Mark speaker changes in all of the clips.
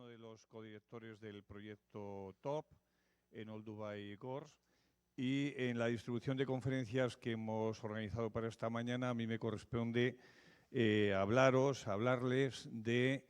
Speaker 1: uno de los codirectores del proyecto TOP en Old Dubai Gorge. Y en la distribución de conferencias que hemos organizado para esta mañana, a mí me corresponde hablarles de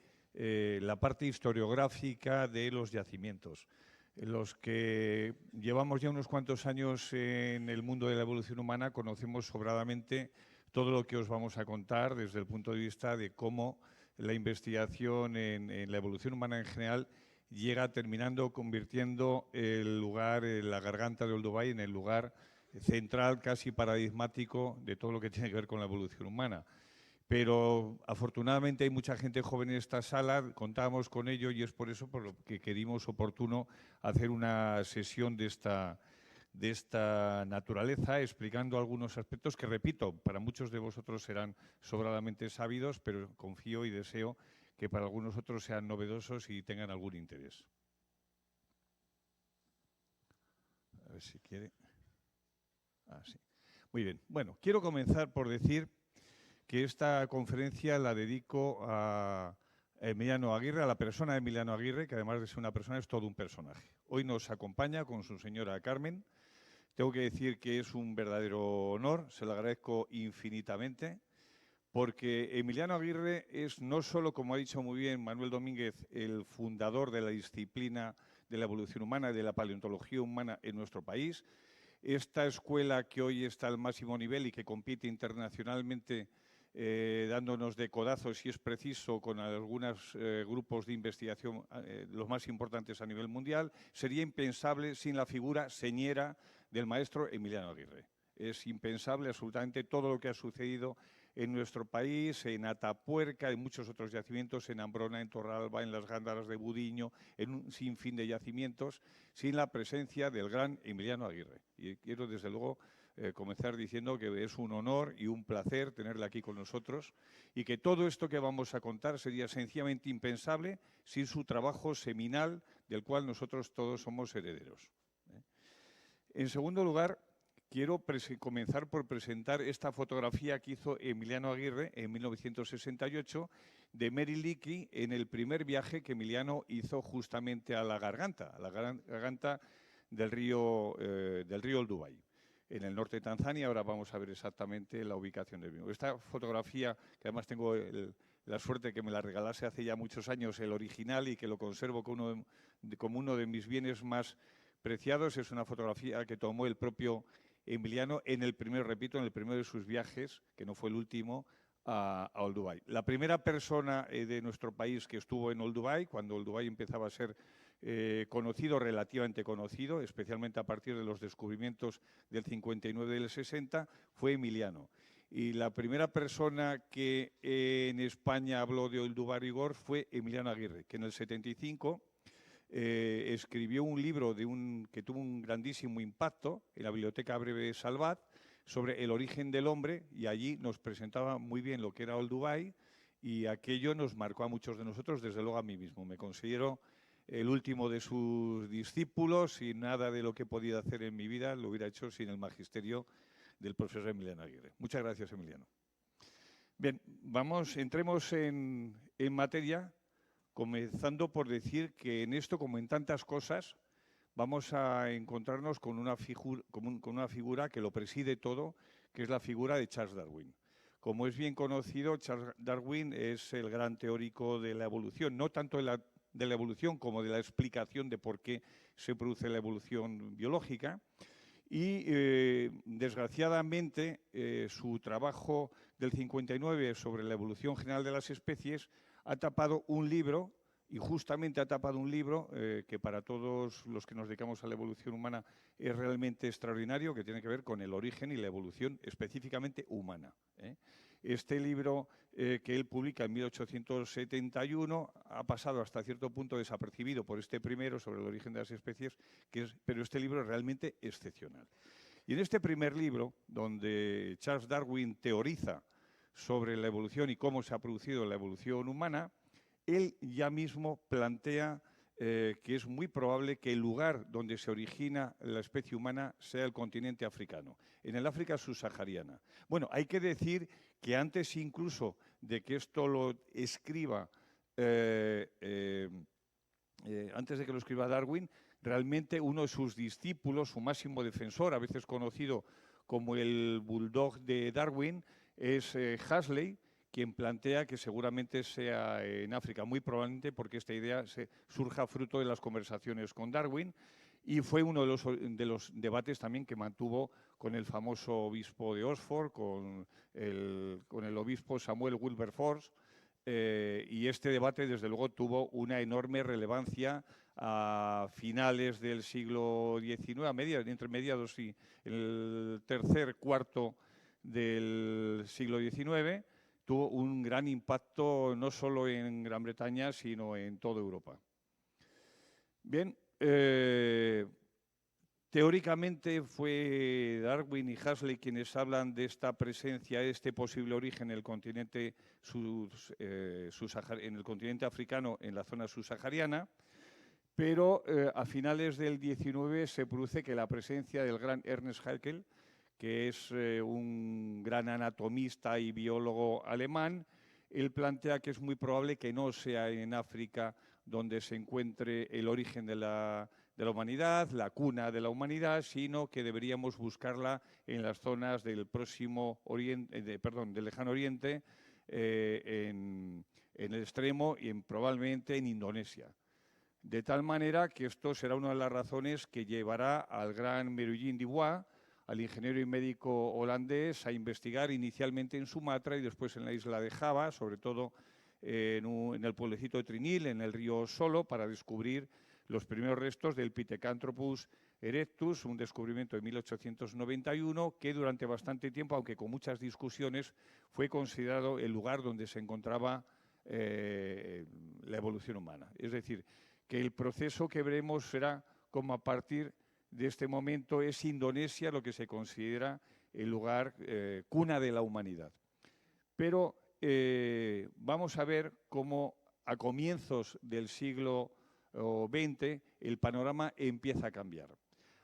Speaker 1: la parte historiográfica de los yacimientos. Los que llevamos ya unos cuantos años en el mundo de la evolución humana conocemos sobradamente todo lo que os vamos a contar desde el punto de vista de cómo la investigación en la evolución humana en general llega terminando convirtiendo el lugar, la garganta de Old Dubai, en el lugar central, casi paradigmático de todo lo que tiene que ver con la evolución humana. Pero afortunadamente hay mucha gente joven en esta sala, contábamos con ello y es por eso por lo que creímos oportuno hacer una sesión de esta naturaleza, explicando algunos aspectos que, repito, para muchos de vosotros serán sobradamente sabidos, pero confío y deseo que para algunos otros sean novedosos y tengan algún interés. A ver si quiere. Sí. Muy bien. Bueno, quiero comenzar por decir que esta conferencia la dedico a Emiliano Aguirre, a la persona de Emiliano Aguirre, que además de ser una persona es todo un personaje. Hoy nos acompaña con su señora Carmen. Tengo que decir que es un verdadero honor, se lo agradezco infinitamente, porque Emiliano Aguirre es no solo, como ha dicho muy bien Manuel Domínguez, el fundador de la disciplina de la evolución humana y de la paleontología humana en nuestro país. Esta escuela que hoy está al máximo nivel y que compite internacionalmente dándonos de codazos, si es preciso, con algunos grupos de investigación, los más importantes a nivel mundial, sería impensable sin la figura señera del maestro Emiliano Aguirre. Es impensable absolutamente todo lo que ha sucedido en nuestro país, en Atapuerca, en muchos otros yacimientos, en Ambrona, en Torralba, en las Gándaras de Budiño, en un sinfín de yacimientos, sin la presencia del gran Emiliano Aguirre. Y quiero, desde luego, comenzar diciendo que es un honor y un placer tenerle aquí con nosotros y que todo esto que vamos a contar sería sencillamente impensable sin su trabajo seminal, del cual nosotros todos somos herederos. En segundo lugar, quiero comenzar por presentar esta fotografía que hizo Emiliano Aguirre en 1968 de Mary Leakey en el primer viaje que Emiliano hizo justamente a la garganta del río Old Dubai, en el norte de Tanzania. Ahora vamos a ver exactamente la ubicación del mismo. Esta fotografía, que además tengo la suerte que me la regalase hace ya muchos años, el original, y que lo conservo como uno de mis bienes más preciados, es una fotografía que tomó el propio Emiliano en el primero de sus viajes, que no fue el último, a Old Dubai. La primera persona de nuestro país que estuvo en Old Dubai, cuando Old Dubai empezaba a ser conocido, relativamente conocido, especialmente a partir de los descubrimientos del 59 y del 60, fue Emiliano. Y la primera persona que en España habló de Old Dubai Gorge fue Emiliano Aguirre, que en el 75 escribió un libro que tuvo un grandísimo impacto en la Biblioteca Breve Salvat sobre el origen del hombre, y allí nos presentaba muy bien lo que era Old Dubai, y aquello nos marcó a muchos de nosotros, desde luego a mí mismo. Me considero el último de sus discípulos y nada de lo que he podido hacer en mi vida lo hubiera hecho sin el magisterio del profesor Emiliano Aguirre. Muchas gracias, Emiliano. Bien, entremos en materia, comenzando por decir que en esto, como en tantas cosas, vamos a encontrarnos con una figura que lo preside todo, que es la figura de Charles Darwin. Como es bien conocido, Charles Darwin es el gran teórico de la evolución, no tanto de la evolución como de la explicación de por qué se produce la evolución biológica. Y, desgraciadamente, su trabajo del 59 sobre la evolución general de las especies ha tapado un libro, y justamente ha tapado un libro que para todos los que nos dedicamos a la evolución humana es realmente extraordinario, que tiene que ver con el origen y la evolución específicamente humana. Este libro que él publica en 1871 ha pasado hasta cierto punto desapercibido por este primero sobre el origen de las especies, pero este libro es realmente excepcional. Y en este primer libro, donde Charles Darwin teoriza sobre la evolución y cómo se ha producido la evolución humana, él ya mismo plantea que es muy probable que el lugar donde se origina la especie humana sea el continente africano, en el África subsahariana. Bueno, hay que decir que antes incluso de que esto lo escriba antes de que lo escriba Darwin, realmente uno de sus discípulos, su máximo defensor, a veces conocido como el bulldog de Darwin, es Huxley, quien plantea que seguramente sea en África, muy probablemente porque esta idea surja fruto de las conversaciones con Darwin, y fue uno de los debates también que mantuvo con el famoso obispo de Oxford, con el obispo Samuel Wilberforce, y este debate, desde luego, tuvo una enorme relevancia a finales del siglo XIX, entre mediados y el tercer cuarto del siglo XIX, tuvo un gran impacto no solo en Gran Bretaña, sino en toda Europa. Bien, teóricamente fue Darwin y Huxley quienes hablan de esta presencia, este posible origen en el continente, en el continente africano, en la zona subsahariana, pero a finales del XIX se produce que la presencia del gran Ernest Haeckel, que es un gran anatomista y biólogo alemán, él plantea que es muy probable que no sea en África donde se encuentre el origen de la humanidad, la cuna de la humanidad, sino que deberíamos buscarla en las zonas del próximo Oriente, del Lejano Oriente, en el extremo y probablemente en Indonesia. De tal manera que esto será una de las razones que llevará al gran Merullín Dubois, al ingeniero y médico holandés, a investigar inicialmente en Sumatra y después en la isla de Java, sobre todo en el pueblecito de Trinil, en el río Solo, para descubrir los primeros restos del Pithecanthropus erectus, un descubrimiento de 1891 que durante bastante tiempo, aunque con muchas discusiones, fue considerado el lugar donde se encontraba la evolución humana. Es decir, que el proceso que veremos será como a partir de este momento es Indonesia lo que se considera el lugar cuna de la humanidad. Pero vamos a ver cómo a comienzos del siglo XX el panorama empieza a cambiar.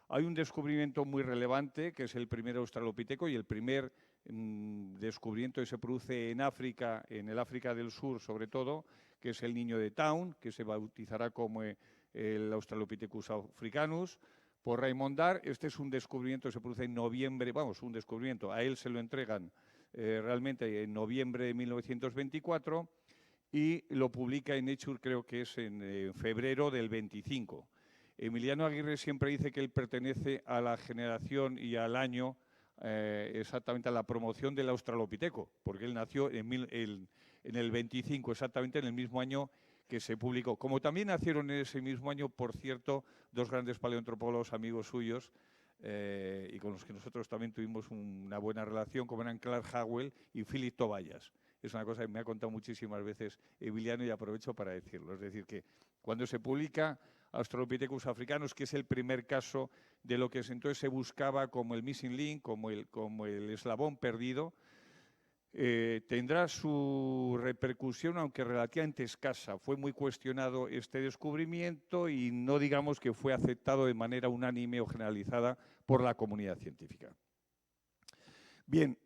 Speaker 1: Hay un descubrimiento muy relevante, que es el primer australopiteco y el primer descubrimiento que se produce en África, en el África del Sur sobre todo, que es el niño de Town, que se bautizará como el Australopithecus africanus, por Raymond Dart. Este es un descubrimiento que se produce en noviembre, un descubrimiento, a él se lo entregan realmente en noviembre de 1924 y lo publica en Nature, creo que es en febrero del 25. Emiliano Aguirre siempre dice que él pertenece a la generación y al año exactamente a la promoción del Australopiteco, porque él nació en el 25, exactamente en el mismo año que se publicó. Como también nacieron en ese mismo año, por cierto, dos grandes paleoantropólogos amigos suyos y con los que nosotros también tuvimos una buena relación, como eran Clark Howell y Philip Tobias. Es una cosa que me ha contado muchísimas veces Emiliano y aprovecho para decirlo. Es decir, que cuando se publica Australopithecus africanus, que es el primer caso de lo que entonces se buscaba como el missing link, como el eslabón perdido, tendrá su repercusión, aunque relativamente escasa. Fue muy cuestionado este descubrimiento y no digamos que fue aceptado de manera unánime o generalizada por la comunidad científica. Bien,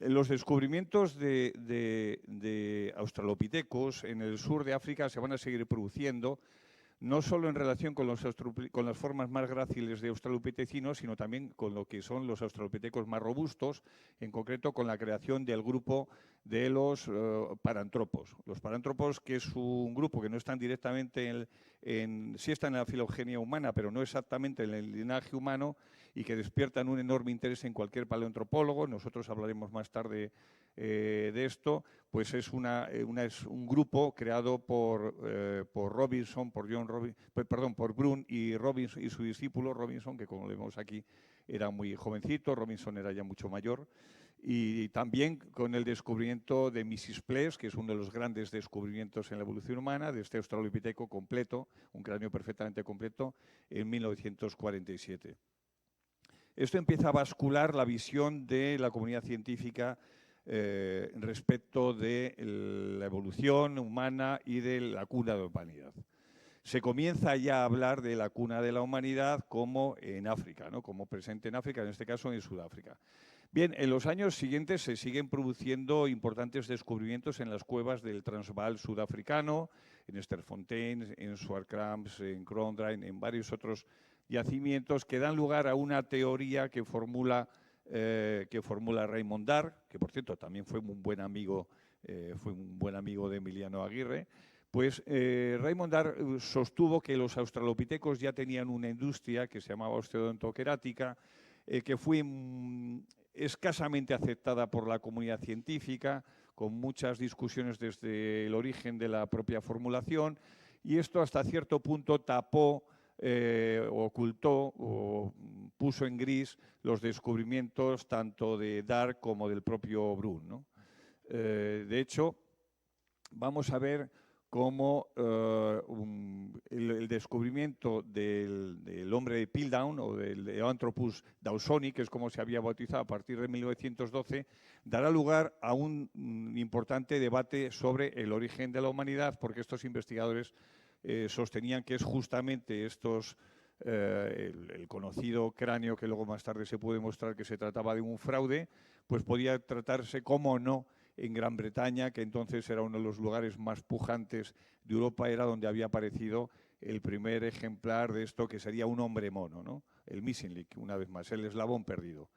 Speaker 1: los descubrimientos de australopitecos en el sur de África se van a seguir produciendo, no solo en relación con las formas más gráciles de australopitecinos, sino también con lo que son los australopitecos más robustos, en concreto con la creación del grupo de los parántropos. Los parántropos, que es un grupo que no están directamente sí están en la filogenia humana, pero no exactamente en el linaje humano, y que despiertan un enorme interés en cualquier paleoantropólogo. Nosotros hablaremos más tarde de esto. Pues es un grupo creado por Robinson, por Brun y Robinson y su discípulo Robinson, que como vemos aquí era muy jovencito, Robinson era ya mucho mayor, y también con el descubrimiento de Mrs. Pless, que es uno de los grandes descubrimientos en la evolución humana, de este australopiteco completo, un cráneo perfectamente completo, en 1947. Esto empieza a bascular la visión de la comunidad científica respecto de la evolución humana y de la cuna de la humanidad. Se comienza ya a hablar de la cuna de la humanidad como en África, ¿no? Como presente en África, en este caso en Sudáfrica. Bien, en los años siguientes se siguen produciendo importantes descubrimientos en las cuevas del Transvaal sudafricano, en Sterfontein, en Swartkrams, en Krondrein, en varios otros yacimientos que dan lugar a una teoría que formula Raymond Darr, que por cierto también fue un buen amigo de Emiliano Aguirre. Pues Raymond Darr sostuvo que los australopitecos ya tenían una industria que se llamaba osteodontoquerática, que fue escasamente aceptada por la comunidad científica, con muchas discusiones desde el origen de la propia formulación, y esto hasta cierto punto tapó, ocultó o puso en gris los descubrimientos tanto de Darr como del propio Brun, ¿no? De hecho, vamos a ver cómo el descubrimiento del hombre de Piltdown o del Anthropus dawsoni, que es como se había bautizado a partir de 1912, dará lugar a un importante debate sobre el origen de la humanidad, porque estos investigadores sostenían que es justamente el conocido cráneo, que luego más tarde se puede demostrar que se trataba de un fraude, pues podía tratarse, como no, en Gran Bretaña, que entonces era uno de los lugares más pujantes de Europa, era donde había aparecido el primer ejemplar de esto que sería un hombre mono, ¿no? El missing link, una vez más, el eslabón perdido.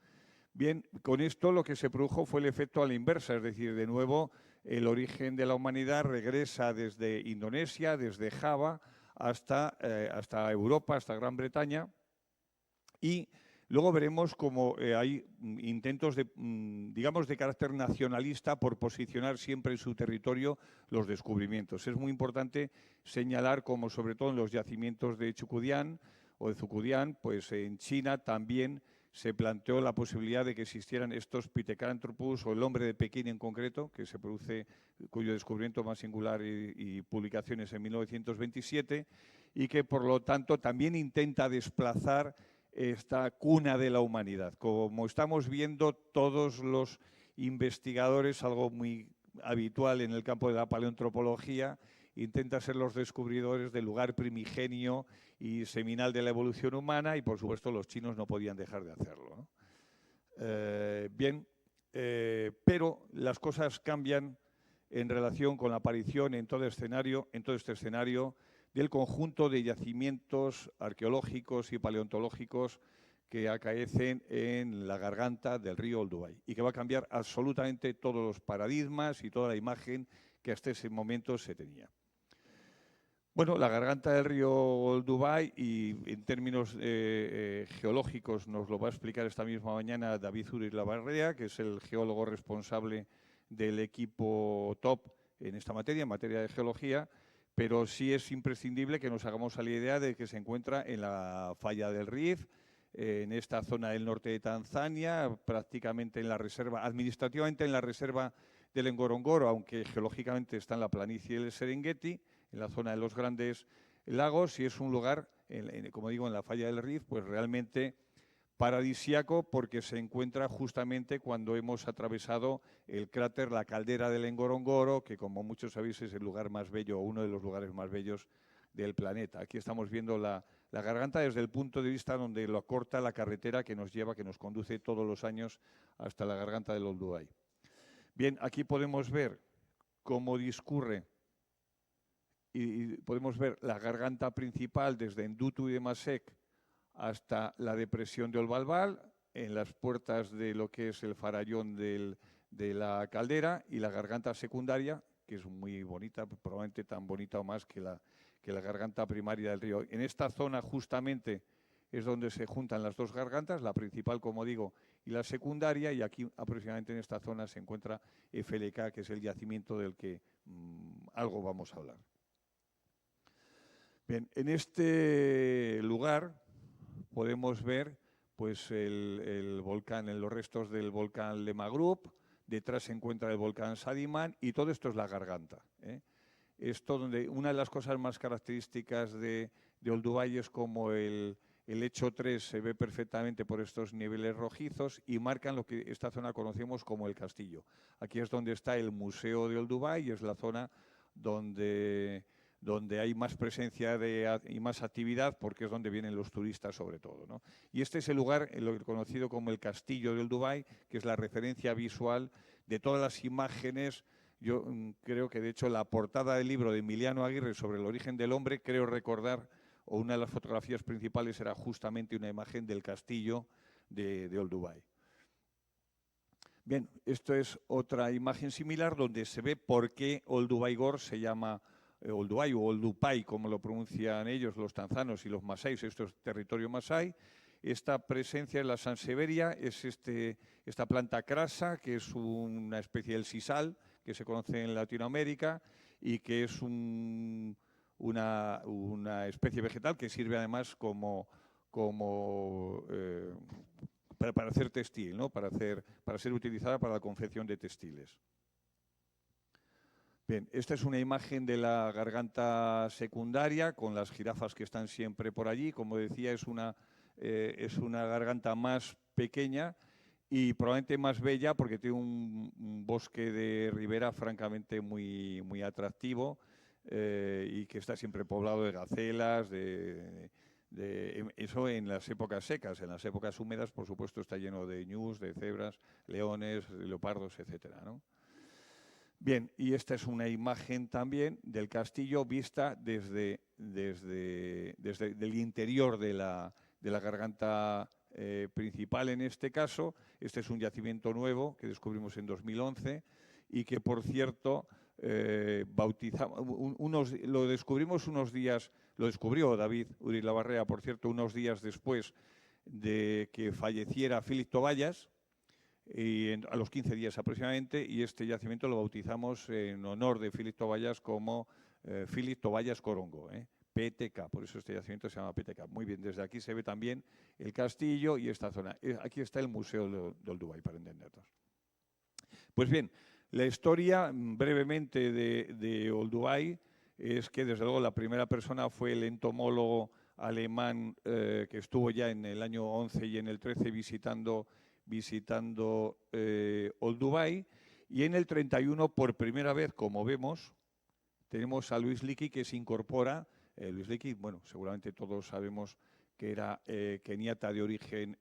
Speaker 1: Bien, con esto lo que se produjo fue el efecto a la inversa, es decir, de nuevo el origen de la humanidad regresa desde Indonesia, desde Java, hasta Europa, hasta Gran Bretaña, y luego veremos cómo hay intentos digamos, de carácter nacionalista por posicionar siempre en su territorio los descubrimientos. Es muy importante señalar cómo, sobre todo en los yacimientos de Chuqudián o de Zucudián, pues en China también se planteó la posibilidad de que existieran estos Pithecanthropus o el hombre de Pekín en concreto, cuyo descubrimiento más singular y publicaciones en 1927, y que por lo tanto también intenta desplazar esta cuna de la humanidad. Como estamos viendo, todos los investigadores, algo muy habitual en el campo de la paleoantropología, intentan ser los descubridores del lugar primigenio y seminal de la evolución humana, y por supuesto los chinos no podían dejar de hacerlo, ¿no? Pero las cosas cambian en relación con la aparición en todo este escenario del conjunto de yacimientos arqueológicos y paleontológicos que acaecen en la garganta del río Olduvai y que va a cambiar absolutamente todos los paradigmas y toda la imagen que hasta ese momento se tenía. Bueno, la garganta del río Olduvai, y en términos geológicos nos lo va a explicar esta misma mañana David Uriz Lavarrea, que es el geólogo responsable del equipo top en esta materia, en materia de geología, pero sí es imprescindible que nos hagamos a la idea de que se encuentra en la falla del Rif, en esta zona del norte de Tanzania, prácticamente en la reserva, administrativamente en la reserva del Ngorongoro, aunque geológicamente está en la planicie del Serengeti, en la zona de los grandes lagos, y es un lugar, como digo, en la falla del Rif, pues realmente paradisíaco, porque se encuentra justamente cuando hemos atravesado el cráter, la caldera del Ngorongoro, que como muchos sabéis es el lugar más bello, o uno de los lugares más bellos del planeta. Aquí estamos viendo la garganta desde el punto de vista donde lo corta la carretera que nos conduce todos los años hasta la garganta del Olduvai. Bien, aquí podemos ver cómo discurre y podemos ver la garganta principal desde Ndutu y de Masek hasta la depresión de Olbalbal, en las puertas de lo que es el farallón de la caldera, y la garganta secundaria, que es muy bonita, probablemente tan bonita o más que la garganta primaria del río. En esta zona justamente es donde se juntan las dos gargantas, la principal, como digo, y la secundaria, y aquí aproximadamente en esta zona se encuentra FLK, que es el yacimiento del que algo vamos a hablar. Bien, en este lugar podemos ver pues el volcán, los restos del volcán Lemagroup, detrás se encuentra el volcán Sadiman, y todo esto es la garganta, ¿eh? Esto donde una de las cosas más características de Olduvai es como el hecho 3 se ve perfectamente por estos niveles rojizos y marcan lo que esta zona conocemos como el castillo. Aquí es donde está el Museo de Olduvai y es la zona donde hay más presencia y más actividad, porque es donde vienen los turistas sobre todo, ¿no? Y este es el lugar, lo conocido como el Castillo de Olduvai, que es la referencia visual de todas las imágenes Yo creo que, de hecho, la portada del libro de Emiliano Aguirre sobre el origen del hombre, creo recordar, o una de las fotografías principales era justamente una imagen del castillo de Olduvai. Bien, esto es otra imagen similar donde se ve por qué Olduvai Gorge se llama Olduvai o Oldupai, como lo pronuncian ellos, los tanzanos y los masáis. Esto es territorio masái. Esta presencia en la Sanseveria es esta planta crasa, que es una especie del sisal que se conoce en Latinoamérica y que es una especie vegetal que sirve además para hacer textil, ¿no? para ser utilizada para la confección de textiles. Bien, esta es una imagen de la garganta secundaria con las jirafas que están siempre por allí. Como decía, es una garganta más pequeña y probablemente más bella porque tiene un bosque de ribera francamente muy, muy atractivo y que está siempre poblado de gacelas, eso en las épocas secas. En las épocas húmedas, por supuesto, está lleno de ñus, de cebras, leones, leopardos, etcétera, ¿no? Bien, y esta es una imagen también del castillo vista desde el interior de la garganta principal en este caso. Este es un yacimiento nuevo que descubrimos en 2011 y que, por cierto, lo descubrimos unos días, lo descubrió David Urilabarrea, por cierto, unos días después de que falleciera Félix Toballas, y a los 15 días aproximadamente, y este yacimiento lo bautizamos en honor de Félix Toballas como Félix Toballas Corongo, PTK, por eso este yacimiento se llama PTK. Muy bien, desde aquí se ve también el castillo y esta zona. Aquí está el Museo de Olduvai, para entendernos. Pues bien, la historia brevemente de Olduvai es que, desde luego, la primera persona fue el entomólogo alemán que estuvo ya en el año 11 y en el 13 visitando Olduvai, y en el 31, por primera vez, como vemos, tenemos a Louis Leakey que se incorpora. Louis Leakey, bueno, seguramente todos sabemos que era keniata de origen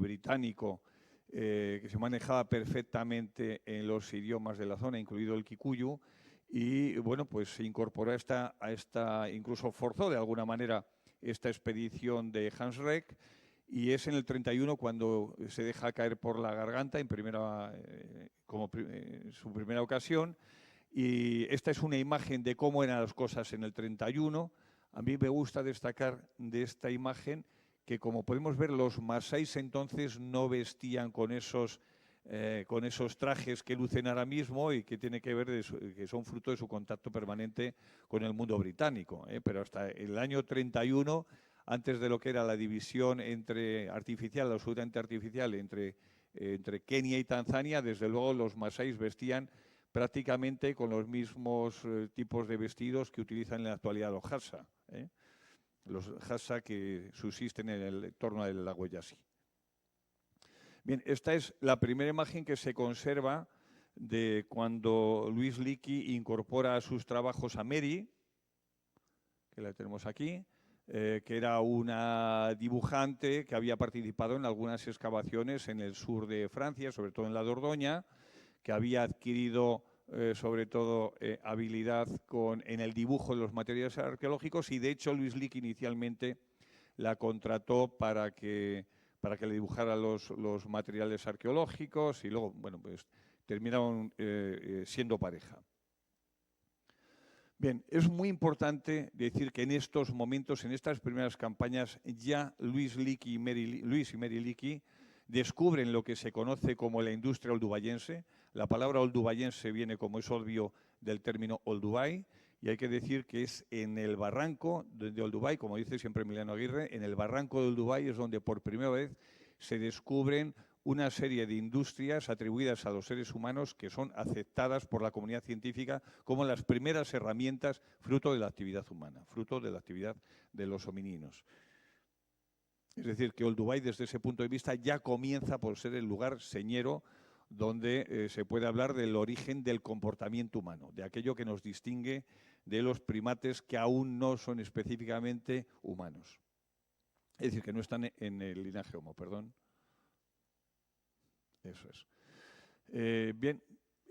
Speaker 1: británico, que se manejaba perfectamente en los idiomas de la zona, incluido el kikuyu, y bueno, pues se incorporó a esta, incluso forzó de alguna manera esta expedición de Hans Reck. Y es en el 31 cuando se deja caer por la garganta su primera ocasión. Y esta es una imagen de cómo eran las cosas en el 31. A mí me gusta destacar de esta imagen que, como podemos ver, los masáis entonces no vestían con esos trajes que lucen ahora mismo y que tiene que ver que son fruto de su contacto permanente con el mundo británico. Pero hasta el año 31, antes de lo que era la división absolutamente artificial entre Kenia y Tanzania, desde luego los masáis vestían prácticamente con los mismos tipos de vestidos que utilizan en la actualidad los Hassa. Los Hassa que subsisten en el entorno del lago Eyasi. Bien, esta es la primera imagen que se conserva de cuando Louis Leakey incorpora a sus trabajos a Mary, que la tenemos aquí, que era una dibujante que había participado en algunas excavaciones en el sur de Francia, sobre todo en la Dordoña, que había adquirido sobre todo habilidad en el dibujo de los materiales arqueológicos, y de hecho Louis Leakey inicialmente la contrató para que le dibujara los materiales arqueológicos, y luego, bueno, pues terminaron siendo pareja. Bien, es muy importante decir que en estos momentos, en estas primeras campañas, ya Louis y Mary Leakey descubren lo que se conoce como la industria oldubayense. La palabra oldubayense viene, como es obvio, del término Olduvai, y hay que decir que es en el barranco de Olduvai, como dice siempre Emiliano Aguirre, en el barranco de Olduvai es donde por primera vez se descubren una serie de industrias atribuidas a los seres humanos que son aceptadas por la comunidad científica como las primeras herramientas fruto de la actividad humana, fruto de la actividad de los homininos. Es decir, que Olduvai, desde ese punto de vista, ya comienza por ser el lugar señero donde se puede hablar del origen del comportamiento humano, de aquello que nos distingue de los primates que aún no son específicamente humanos. Es decir, que no están en el linaje Homo, perdón. Eso es. Bien,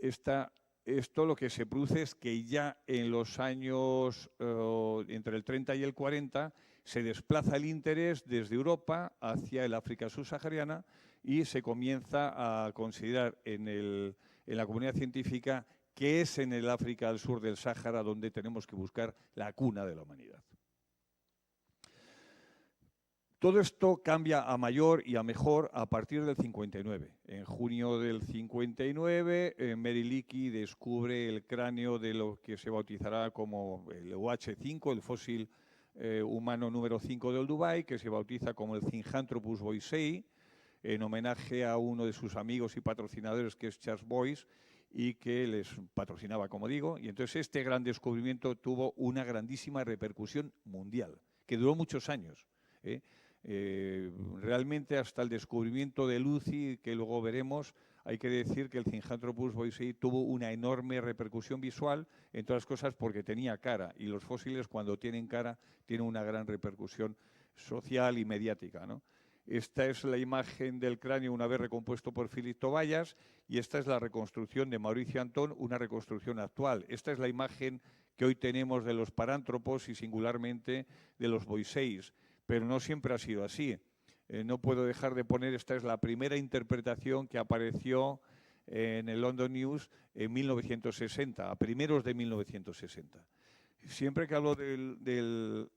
Speaker 1: esta esto lo que se produce es que ya en los años entre el 30 y el 40 se desplaza el interés desde Europa hacia el África subsahariana y se comienza a considerar en la comunidad científica que es en el África al sur del Sáhara donde tenemos que buscar la cuna de la humanidad. Todo esto cambia a mayor y a mejor a partir del 59. En junio del 59, Mary Leakey descubre el cráneo de lo que se bautizará como el UH5, el fósil humano número 5 del Dubái, que se bautiza como el Zinjanthropus boisei, en homenaje a uno de sus amigos y patrocinadores, que es Charles Boyce, y que les patrocinaba, como digo. Y entonces este gran descubrimiento tuvo una grandísima repercusión mundial, que duró muchos años. Realmente hasta el descubrimiento de Lucy, que luego veremos, hay que decir que el Zinjanthropus boisei tuvo una enorme repercusión visual, entre otras cosas porque tenía cara, y los fósiles cuando tienen cara tienen una gran repercusión social y mediática, ¿no? Esta es la imagen del cráneo una vez recompuesto por Philippe Tobias y esta es la reconstrucción de Mauricio Antón, una reconstrucción actual. Esta es la imagen que hoy tenemos de los parántropos y singularmente de los boiseis, pero no siempre ha sido así. No puedo dejar de poner, esta es la primera interpretación que apareció en el London News en 1960, a primeros de 1960. Siempre que hablo del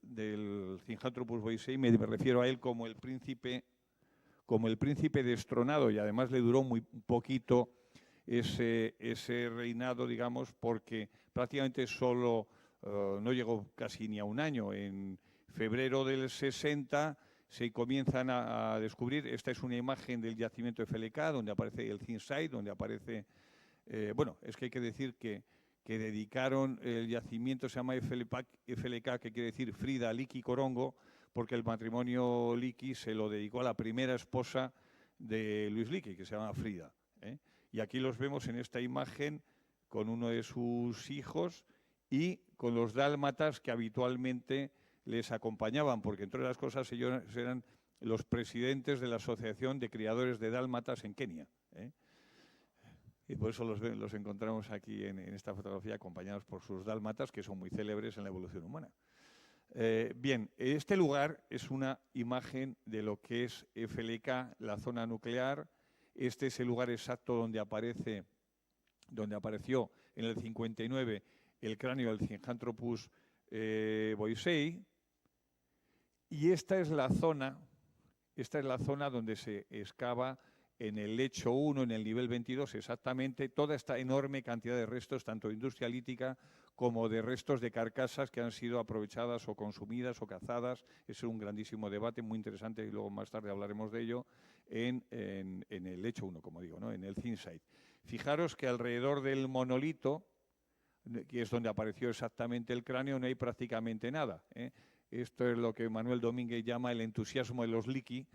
Speaker 1: Zinjanthropus boisei me refiero a él como el príncipe destronado, y además le duró muy poquito ese reinado, digamos, porque prácticamente solo no llegó casi ni a un año. En febrero del 60 se comienzan a descubrir, esta es una imagen del yacimiento de FLK, donde aparece el Zinside, donde aparece, bueno, es que hay que decir que dedicaron el yacimiento, se llama FLK, que quiere decir Frida Leakey Corongo, porque el matrimonio Leakey se lo dedicó a la primera esposa de Luis Leakey, que se llama Frida. Y aquí los vemos en esta imagen con uno de sus hijos y con los dálmatas que habitualmente les acompañaban, porque entre otras cosas ellos eran los presidentes de la Asociación de Criadores de Dálmatas en Kenia. Y por eso los encontramos aquí en esta fotografía acompañados por sus dálmatas, que son muy célebres en la evolución humana. Bien, este lugar es una imagen de lo que es FLK, la zona nuclear. Este es el lugar exacto donde apareció en el 59 el cráneo del Zinjanthropus boisei. Y esta es la zona donde se excava en el lecho 1, en el nivel 22, exactamente, toda esta enorme cantidad de restos, tanto de industria lítica como de restos de carcasas que han sido aprovechadas o consumidas o cazadas. Es un grandísimo debate, muy interesante, y luego más tarde hablaremos de ello, en el lecho 1, como digo, ¿no? En el Zinside. Fijaros que alrededor del monolito, que es donde apareció exactamente el cráneo, no hay prácticamente nada. Esto es lo que Manuel Domínguez llama el entusiasmo de los Leakey,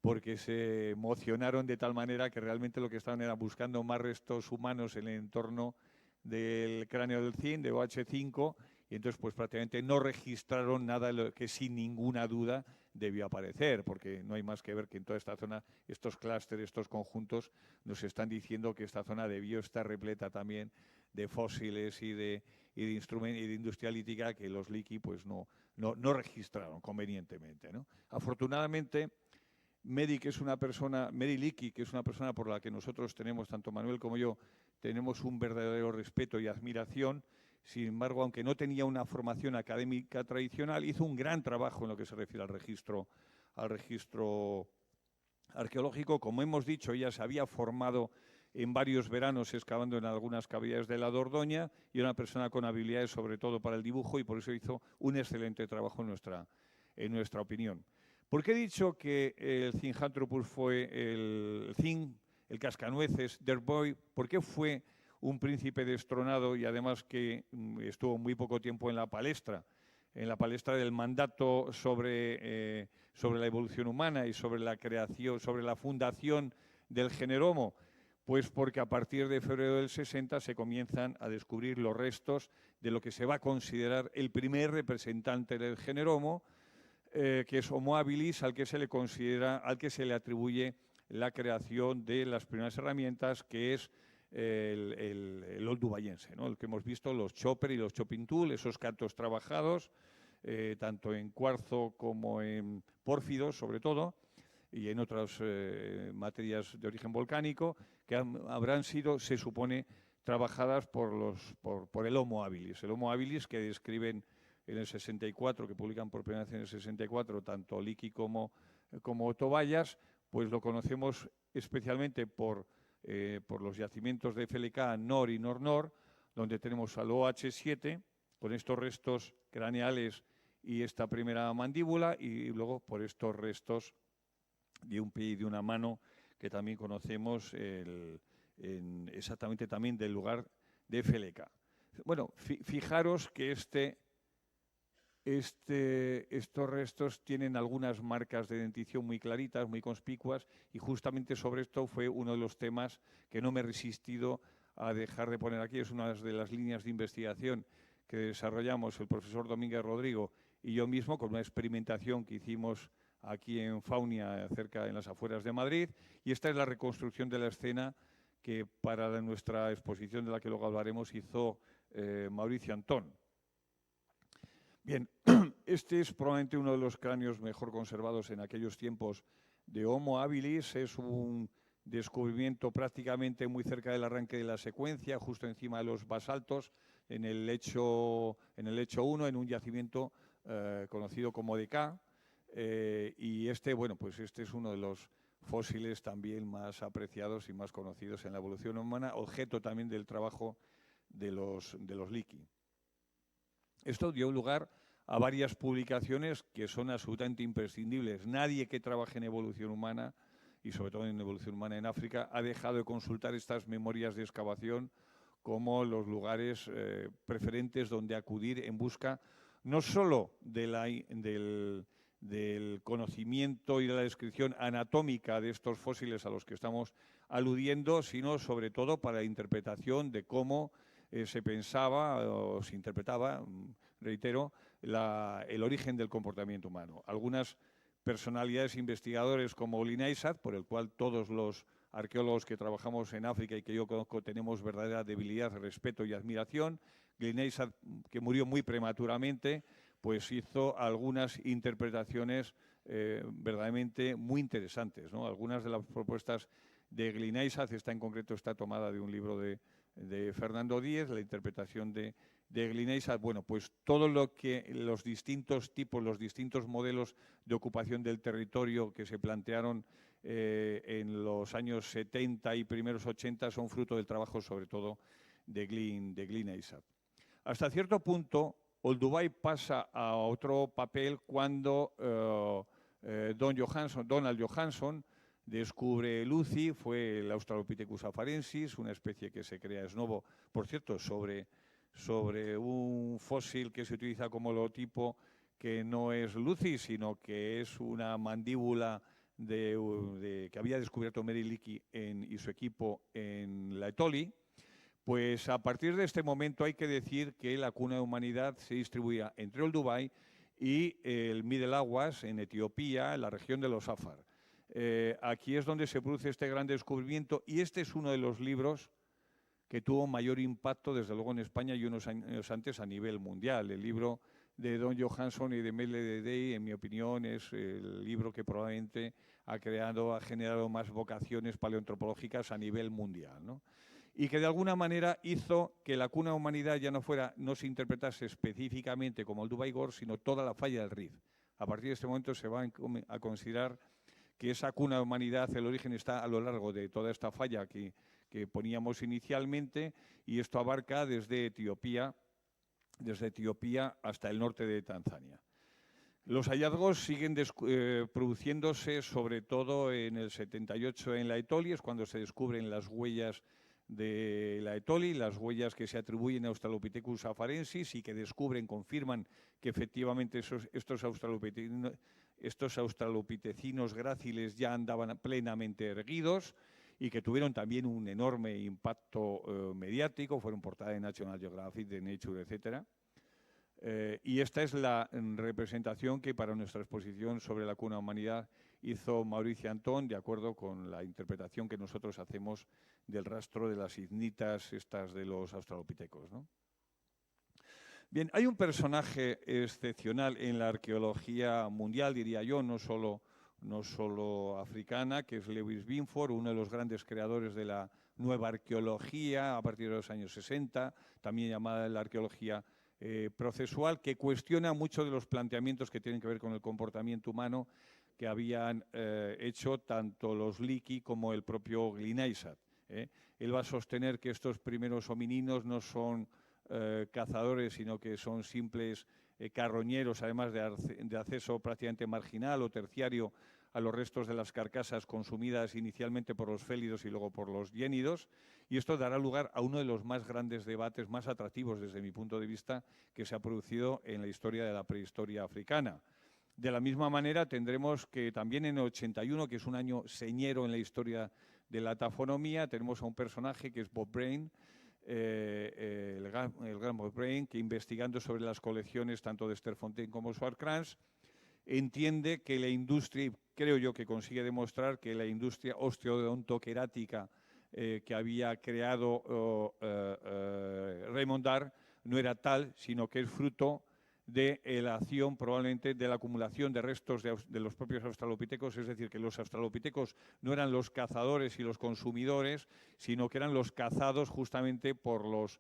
Speaker 1: porque se emocionaron de tal manera que realmente lo que estaban era buscando más restos humanos en el entorno del cráneo del Zin, de OH5, y entonces pues prácticamente no registraron nada de lo que sin ninguna duda debió aparecer, porque no hay más que ver que en toda esta zona, estos clústeres, estos conjuntos, nos están diciendo que esta zona debió estar repleta también de fósiles y de instrumentos y de industria lítica que los Leakey pues no registraron convenientemente, ¿no? Afortunadamente, Mary Leakey, que es una persona por la que nosotros tenemos, tanto Manuel como yo, tenemos un verdadero respeto y admiración. Sin embargo, aunque no tenía una formación académica tradicional, hizo un gran trabajo en lo que se refiere al registro arqueológico. Como hemos dicho, ella se había formado en varios veranos excavando en algunas cavidades de la Dordoña y era una persona con habilidades sobre todo para el dibujo y por eso hizo un excelente trabajo en nuestra opinión. ¿Por qué he dicho que el Zinjanthropus fue el cascanueces, Der Boy? ¿Por qué fue un príncipe destronado y además que estuvo muy poco tiempo en la palestra del mandato sobre la evolución humana y sobre la creación, sobre la fundación del género Homo? Pues porque a partir de febrero del 60 se comienzan a descubrir los restos de lo que se va a considerar el primer representante del género Homo, que es Homo habilis, al que se le atribuye la creación de las primeras herramientas, que es el oldubayense, ¿no? El que hemos visto, los chopper y los chopping tool, esos cantos trabajados, tanto en cuarzo como en pórfidos, sobre todo, y en otras materias de origen volcánico, que habrán sido, se supone, trabajadas por el Homo habilis. El Homo habilis que describen en el 64, que publican por primera vez en el 64, tanto Leakey como Tobayas, pues lo conocemos especialmente por los yacimientos de FLK Nor y Nor-Nor, donde tenemos al OH7, con estos restos craneales y esta primera mandíbula, y luego por estos restos de un pie y de una mano que también conocemos exactamente también del lugar de FLK. Bueno, fijaros que estos restos tienen algunas marcas de dentición muy claritas, muy conspicuas, y justamente sobre esto fue uno de los temas que no me he resistido a dejar de poner aquí. Es una de las líneas de investigación que desarrollamos el profesor Domínguez Rodrigo y yo mismo con una experimentación que hicimos aquí en Faunia, cerca en las afueras de Madrid, y esta es la reconstrucción de la escena que para nuestra exposición, de la que luego hablaremos, hizo Mauricio Antón. Bien, este es probablemente uno de los cráneos mejor conservados en aquellos tiempos de Homo habilis. Es un descubrimiento prácticamente muy cerca del arranque de la secuencia, justo encima de los basaltos, en el lecho 1, en un yacimiento conocido como DK. Y bueno, pues este es uno de los fósiles también más apreciados y más conocidos en la evolución humana, objeto también del trabajo de los Leakey. Esto dio lugar a varias publicaciones que son absolutamente imprescindibles. Nadie que trabaje en evolución humana, y sobre todo en evolución humana en África, ha dejado de consultar estas memorias de excavación como los lugares preferentes donde acudir en busca no solo del conocimiento y de la descripción anatómica de estos fósiles a los que estamos aludiendo, sino sobre todo para la interpretación de cómo se pensaba o se interpretaba, reitero, el origen del comportamiento humano. Algunas personalidades investigadores como Linnaeus, por el cual todos los arqueólogos que trabajamos en África y que yo conozco tenemos verdadera debilidad, respeto y admiración. Linnaeus, que murió muy prematuramente, pues hizo algunas interpretaciones verdaderamente muy interesantes, ¿no? Algunas de las propuestas de Linnaeus, esta en concreto está tomada de un libro de Fernando Díez, la interpretación de Linnaeus. Bueno, pues todo lo que los distintos tipos, los distintos modelos de ocupación del territorio que se plantearon en los años 70 y primeros 80 son fruto del trabajo sobre todo de Linnaeus. Hasta cierto punto, Olduvai pasa a otro papel cuando Donald Johanson descubre Lucy, fue el Australopithecus afarensis, una especie que se crea ex novo, por cierto, sobre un fósil que se utiliza como logotipo que no es Lucy, sino que es una mandíbula que había descubierto Mary Leakey y su equipo en la Etoli. Pues a partir de este momento hay que decir que la cuna de humanidad se distribuía entre Olduvai y el Middle Aguas, en Etiopía, en la región de los Afar. Aquí es donde se produce este gran descubrimiento y este es uno de los libros que tuvo mayor impacto, desde luego en España y unos años antes a nivel mundial. El libro de Don Johanson y de Mele de Dey, en mi opinión, es el libro que probablemente ha generado más vocaciones paleoantropológicas a nivel mundial, ¿no? Y que de alguna manera hizo que la cuna de humanidad ya no se interpretase específicamente como el Dubai Gore, sino toda la falla del Rif. A partir de este momento se va a considerar que esa cuna de humanidad, el origen está a lo largo de toda esta falla que poníamos inicialmente, y esto abarca desde Etiopía hasta el norte de Tanzania. Los hallazgos siguen produciéndose sobre todo en el 78 en la Etoli, es cuando se descubren las huellas de la Etoli, las huellas que se atribuyen a Australopithecus afarensis y que confirman que efectivamente estos australopitecinos gráciles ya andaban plenamente erguidos y que tuvieron también un enorme impacto mediático, fueron portada de National Geographic, de Nature, etcétera. Y esta es la representación que para nuestra exposición sobre la cuna humanidad hizo Mauricio Antón, de acuerdo con la interpretación que nosotros hacemos del rastro de las ignitas estas de los australopitecos, ¿no? Bien, hay un personaje excepcional en la arqueología mundial, diría yo, no solo africana, que es Lewis Binford, uno de los grandes creadores de la nueva arqueología a partir de los años 60, también llamada la arqueología procesual, que cuestiona muchos de los planteamientos que tienen que ver con el comportamiento humano que habían hecho tanto los Leakey como el propio Gleeansett. Él va a sostener que estos primeros homininos no son cazadores, sino que son simples carroñeros, además de acceso prácticamente marginal o terciario a los restos de las carcasas consumidas inicialmente por los félidos y luego por los yénidos, y esto dará lugar a uno de los más grandes debates, más atractivos desde mi punto de vista, que se ha producido en la historia de la prehistoria africana. De la misma manera tendremos que también en el 81, que es un año señero en la historia de la tafonomía, tenemos a un personaje que es Bob Brain, el gran Bob Brain, que investigando sobre las colecciones tanto de Sterfontein como Swartkrans, entiende que la industria, creo yo que consigue demostrar que la industria osteodontoquerática que había creado Raymond Dart no era tal, sino que es fruto de la acción probablemente de la acumulación de restos de los propios australopitecos, es decir, que los australopitecos no eran los cazadores y los consumidores, sino que eran los cazados justamente por los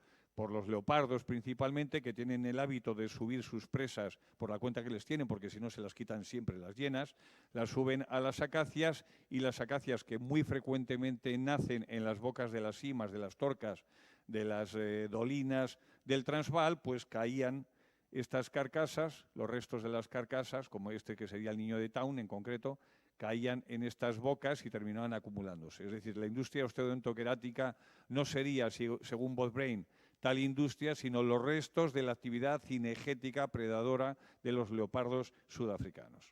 Speaker 1: leopardos principalmente, que tienen el hábito de subir sus presas por la cuenta que les tienen, porque si no se las quitan siempre las hienas, las suben a las acacias, y las acacias, que muy frecuentemente nacen en las bocas de las simas, de las torcas, de las dolinas del Transvaal, pues caían estas carcasas, los restos de las carcasas, como este que sería el niño de Town en concreto, caían en estas bocas y terminaban acumulándose. Es decir, la industria osteodontoquerática no sería, según Bob Brain, tal industria, sino los restos de la actividad cinegética predadora de los leopardos sudafricanos.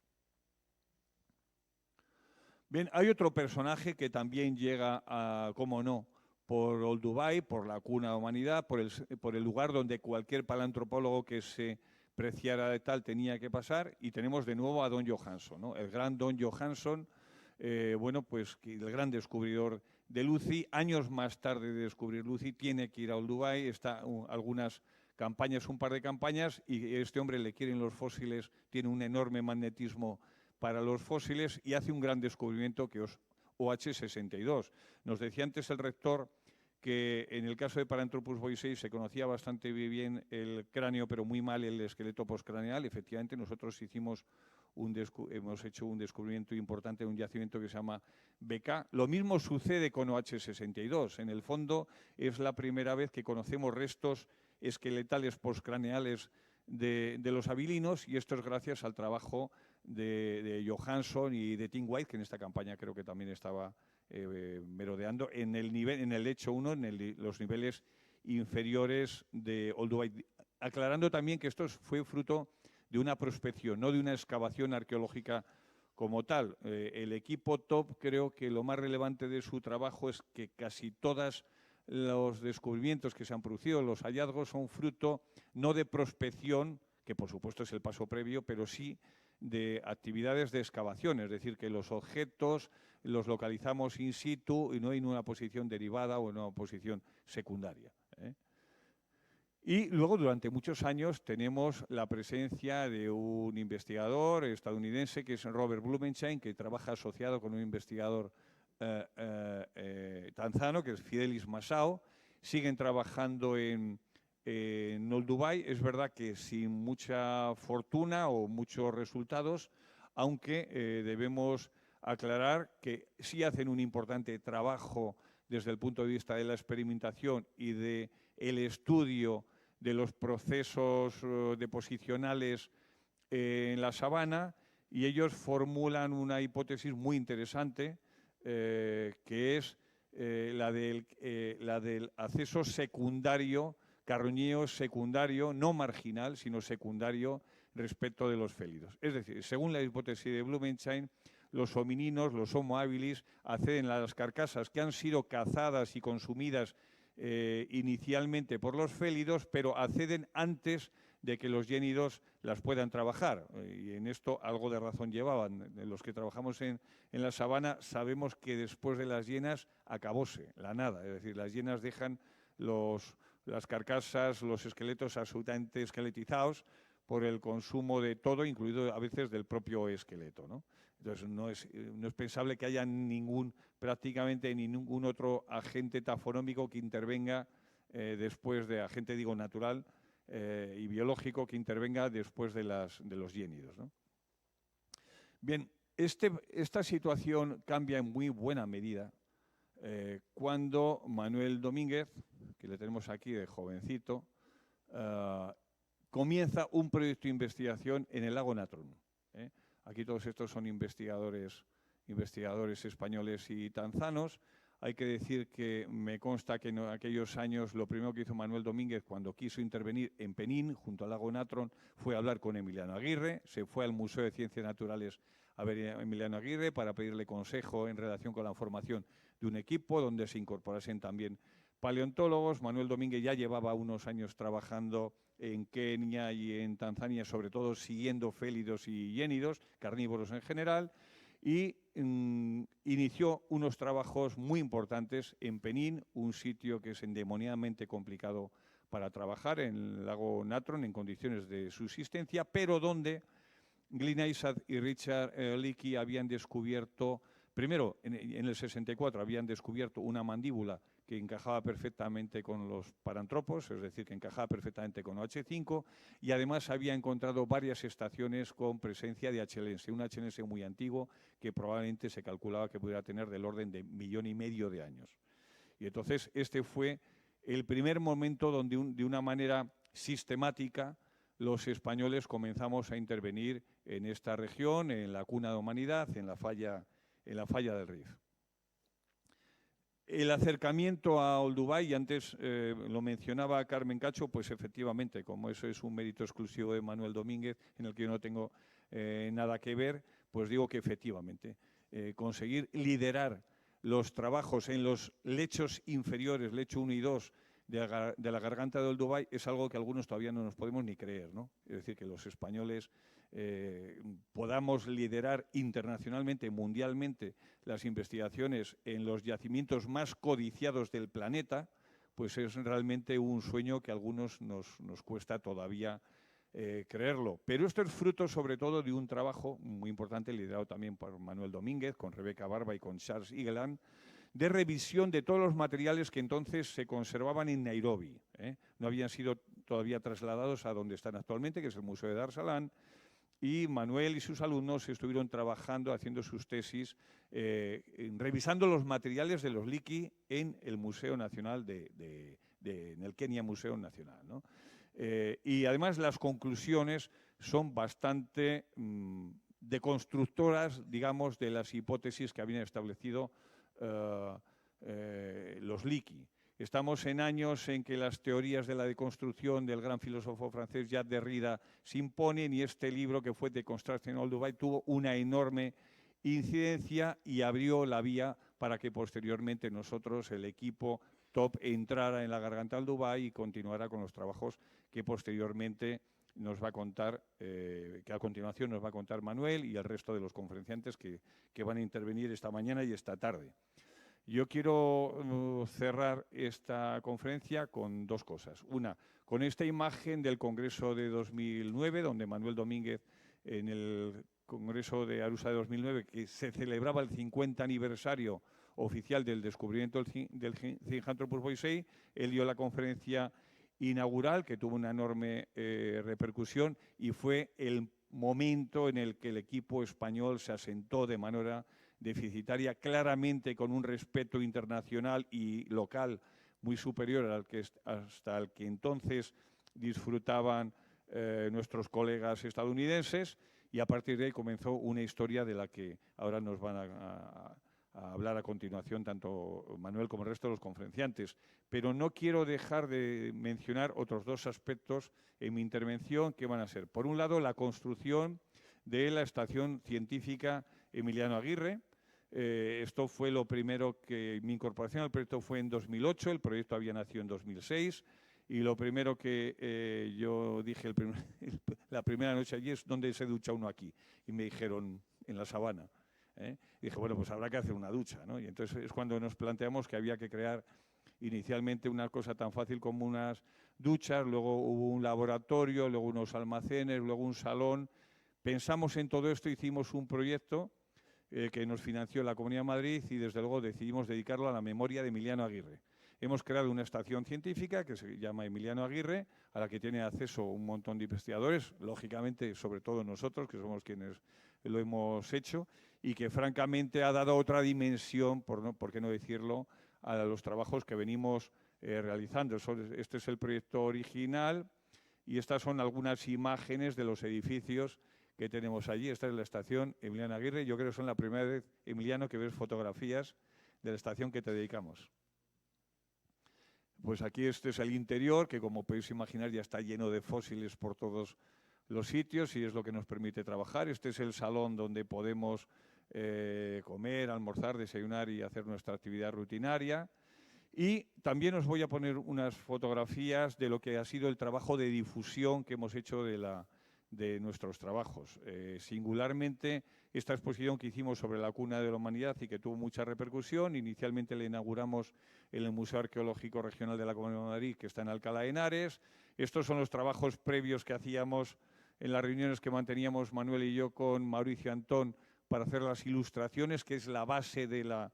Speaker 1: Bien, hay otro personaje que también llega a, cómo no, por Olduvai, por la cuna de la humanidad, por el lugar donde cualquier paleantropólogo que se preciara de tal tenía que pasar, y tenemos de nuevo a Don Johanson, ¿no? El gran Don Johanson, bueno, pues el gran descubridor de Lucy. Años más tarde de descubrir Lucy, tiene que ir a Olduvai, está algunas campañas, un par de campañas, y este hombre le quieren los fósiles, tiene un enorme magnetismo para los fósiles y hace un gran descubrimiento que OH62. Nos decía antes el rector que en el caso de Paranthropus boisei se conocía bastante bien el cráneo, pero muy mal el esqueleto postcraneal. Efectivamente, nosotros hemos hecho un descubrimiento importante de un yacimiento que se llama BK. Lo mismo sucede con OH62. En el fondo es la primera vez que conocemos restos esqueletales postcraneales de los abilinos, y esto es gracias al trabajo de Johanson y de Tim White, que en esta campaña creo que también estaba merodeando en el lecho 1, los niveles inferiores de Olduvai. Aclarando también que esto fue fruto de una prospección, no de una excavación arqueológica como tal. El equipo top, creo que lo más relevante de su trabajo es que casi todos los descubrimientos que se han producido, los hallazgos, son fruto no de prospección, que por supuesto es el paso previo, pero sí de actividades de excavación, es decir, que los objetos los localizamos in situ y no en una posición derivada o en una posición secundaria. Y luego, durante muchos años, tenemos la presencia de un investigador estadounidense, que es Robert Blumenschein, que trabaja asociado con un investigador tanzano, que es Fidelis Masao. Siguen trabajando en Olduvai, es verdad que sin mucha fortuna o muchos resultados, aunque debemos aclarar que sí hacen un importante trabajo desde el punto de vista de la experimentación y del estudio de los procesos deposicionales en la sabana, y ellos formulan una hipótesis muy interesante, que es la del acceso secundario, carroñeo secundario, no marginal, sino secundario respecto de los félidos. Es decir, según la hipótesis de Blumenschein, los homininos, los Homo habilis, acceden a las carcasas que han sido cazadas y consumidas inicialmente por los félidos, pero acceden antes de que los yénidos las puedan trabajar. Y en esto algo de razón llevaban. Los que trabajamos en la sabana sabemos que después de las hienas acabóse la nada. Es decir, las hienas dejan las carcasas, los esqueletos absolutamente esqueletizados por el consumo de todo, incluido a veces del propio esqueleto, ¿no? Entonces, no es pensable que haya prácticamente ningún otro agente tafonómico que intervenga después de agente, digo, natural y biológico que intervenga después de los yénidos, ¿no? Bien, esta situación cambia en muy buena medida cuando Manuel Domínguez, que le tenemos aquí de jovencito, comienza un proyecto de investigación en el lago Natron. Aquí todos estos son investigadores españoles y tanzanos. Hay que decir que me consta que en aquellos años lo primero que hizo Manuel Domínguez cuando quiso intervenir en Penín, junto al lago Natron, fue hablar con Emiliano Aguirre. Se fue al Museo de Ciencias Naturales a ver a Emiliano Aguirre para pedirle consejo en relación con la formación de un equipo donde se incorporasen también paleontólogos. Manuel Domínguez ya llevaba unos años trabajando en Kenia y en Tanzania, sobre todo siguiendo félidos y yénidos, carnívoros en general, y inició unos trabajos muy importantes en Penín, un sitio que es endemoniadamente complicado para trabajar, en el lago Natron, en condiciones de subsistencia, pero donde Glyn Isaac y Richard Leakey habían descubierto, primero en el 64 habían descubierto una mandíbula que encajaba perfectamente con los parantropos, es decir, que encajaba perfectamente con OH5, y además había encontrado varias estaciones con presencia de achelense, un achelense muy antiguo que probablemente se calculaba que pudiera tener del orden de 1,5 millones de años. Y entonces este fue el primer momento donde de una manera sistemática los españoles comenzamos a intervenir en esta región, en la cuna de humanidad, en la falla del Rif. El acercamiento a Olduvai, y antes lo mencionaba Carmen Cacho, pues efectivamente, como eso es un mérito exclusivo de Manuel Domínguez, en el que yo no tengo nada que ver, pues digo que efectivamente conseguir liderar los trabajos en los lechos inferiores, lecho 1 y 2, de la garganta de Olduvai, es algo que algunos todavía no nos podemos ni creer, ¿no? Es decir, que los españoles podamos liderar internacionalmente, mundialmente, las investigaciones en los yacimientos más codiciados del planeta, pues es realmente un sueño que a algunos nos cuesta todavía creerlo. Pero esto es fruto sobre todo de un trabajo muy importante liderado también por Manuel Domínguez, con Rebeca Barba y con Charles Egeland, de revisión de todos los materiales que entonces se conservaban en Nairobi. No habían sido todavía trasladados a donde están actualmente, que es el Museo de Dar es Salaam, y Manuel y sus alumnos estuvieron trabajando, haciendo sus tesis, revisando los materiales de los Leakey en el Museo Nacional en el Kenya Museo Nacional, ¿no? Y además las conclusiones son bastante deconstructoras, digamos, de las hipótesis que habían establecido los Leakey. Estamos en años en que las teorías de la deconstrucción del gran filósofo francés Jacques Derrida se imponen, y este libro, que fue Deconstruction Olduvai, tuvo una enorme incidencia y abrió la vía para que posteriormente nosotros, el equipo top, entrara en la garganta de Olduvai y continuara con los trabajos que posteriormente nos va a contar, que a continuación nos va a contar Manuel y el resto de los conferenciantes que van a intervenir esta mañana y esta tarde. Yo quiero cerrar esta conferencia con dos cosas. Una, con esta imagen del Congreso de 2009, donde Manuel Domínguez, en el Congreso de Arusa de 2009, que se celebraba el 50 aniversario oficial del descubrimiento del Zinjanthropus boisei, él dio la conferencia inaugural, que tuvo una enorme repercusión, y fue el momento en el que el equipo español se asentó de manera deficitaria, claramente con un respeto internacional y local muy superior hasta el que entonces disfrutaban nuestros colegas estadounidenses, y a partir de ahí comenzó una historia de la que ahora nos van a hablar a continuación tanto Manuel como el resto de los conferenciantes. Pero no quiero dejar de mencionar otros dos aspectos en mi intervención que van a ser, por un lado, la construcción de la estación científica Emiliano Aguirre. Esto fue lo primero mi incorporación al proyecto fue en 2008, el proyecto había nacido en 2006. Y lo primero que yo dije la primera noche allí es: ¿dónde se ducha uno aquí? Y me dijeron: en la sabana. Y dije, bueno, pues habrá que hacer una ducha, ¿no? Y entonces es cuando nos planteamos que había que crear inicialmente una cosa tan fácil como unas duchas, luego hubo un laboratorio, luego unos almacenes, luego un salón. Pensamos en todo esto, hicimos un proyecto que nos financió la Comunidad de Madrid y desde luego decidimos dedicarlo a la memoria de Emiliano Aguirre. Hemos creado una estación científica que se llama Emiliano Aguirre, a la que tiene acceso un montón de investigadores, lógicamente sobre todo nosotros, que somos quienes lo hemos hecho, y que francamente ha dado otra dimensión, por qué no decirlo, a los trabajos que venimos realizando. Este es el proyecto original y estas son algunas imágenes de los edificios que tenemos allí. Esta es la estación Emiliano Aguirre. Yo creo que son la primera vez, Emiliano, que ves fotografías de la estación que te dedicamos. Pues aquí este es el interior, que como podéis imaginar ya está lleno de fósiles por todos los sitios y es lo que nos permite trabajar. Este es el salón donde podemos comer, almorzar, desayunar y hacer nuestra actividad rutinaria. Y también os voy a poner unas fotografías de lo que ha sido el trabajo de difusión que hemos hecho de nuestros trabajos. Singularmente, esta exposición que hicimos sobre la cuna de la humanidad y que tuvo mucha repercusión, inicialmente la inauguramos en el Museo Arqueológico Regional de la Comunidad de Madrid, que está en Alcalá de Henares. Estos son los trabajos previos que hacíamos en las reuniones que manteníamos Manuel y yo con Mauricio Antón para hacer las ilustraciones, que es la base de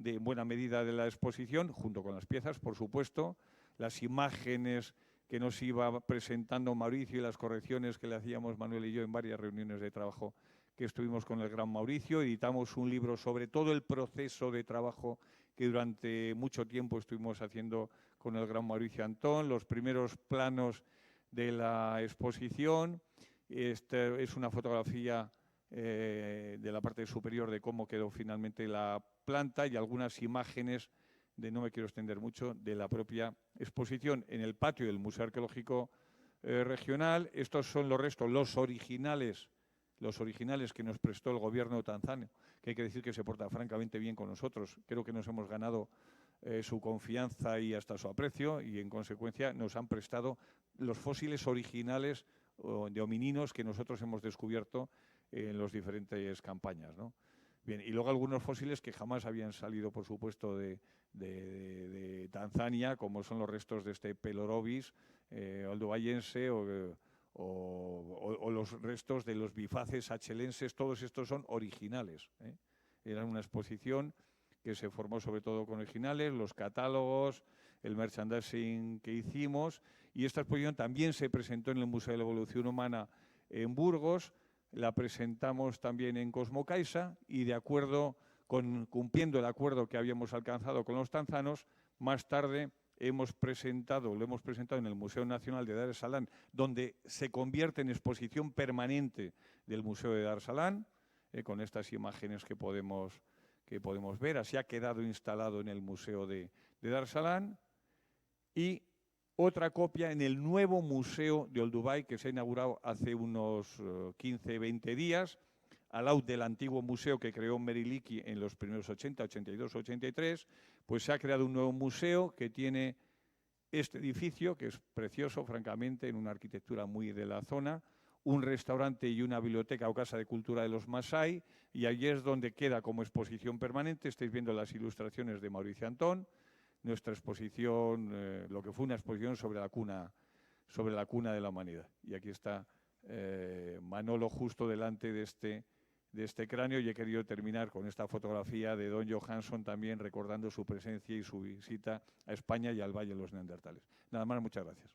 Speaker 1: en buena medida de la exposición, junto con las piezas, por supuesto, las imágenes que nos iba presentando Mauricio y las correcciones que le hacíamos Manuel y yo en varias reuniones de trabajo que estuvimos con el gran Mauricio. Editamos un libro sobre todo el proceso de trabajo que durante mucho tiempo estuvimos haciendo con el gran Mauricio Antón, los primeros planos de la exposición. Esta es una fotografía de la parte superior de cómo quedó finalmente la planta y algunas imágenes no me quiero extender mucho, de la propia exposición en el patio del Museo Arqueológico Regional. Estos son los restos, los originales que nos prestó el gobierno tanzano, que hay que decir que se porta francamente bien con nosotros. Creo que nos hemos ganado su confianza y hasta su aprecio y en consecuencia nos han prestado los fósiles originales de homininos que nosotros hemos descubierto en las diferentes campañas, ¿no? Bien, y luego algunos fósiles que jamás habían salido, por supuesto, de Tanzania, como son los restos de este Pelorobis oldovayense o los restos de los bifaces achelenses. Todos estos son originales, ¿eh? Era una exposición que se formó sobre todo con originales, los catálogos, el merchandising que hicimos, y esta exposición también se presentó en el Museo de la Evolución Humana en Burgos. La presentamos también en Cosmocaisa y de acuerdo cumpliendo el acuerdo que habíamos alcanzado con los tanzanos, más tarde lo hemos presentado en el Museo Nacional de Dar es Salaam, donde se convierte en exposición permanente del Museo de Dar es Salaam, con estas imágenes que podemos ver. Así ha quedado instalado en el Museo de Dar es Salaam. Y otra copia en el nuevo Museo de Olduvai, que se ha inaugurado hace unos 15, 20 días, al lado del antiguo museo que creó Meriliki en los primeros 80, 82, 83, pues se ha creado un nuevo museo que tiene este edificio, que es precioso, francamente, en una arquitectura muy de la zona, un restaurante y una biblioteca o casa de cultura de los Masái, y allí es donde queda como exposición permanente. Estáis viendo las ilustraciones de Mauricio Antón, nuestra exposición, lo que fue una exposición sobre la cuna de la humanidad. Y aquí está Manolo justo delante de este cráneo, y he querido terminar con esta fotografía de don Johansson también recordando su presencia y su visita a España y al Valle de los Neandertales. Nada más, muchas gracias.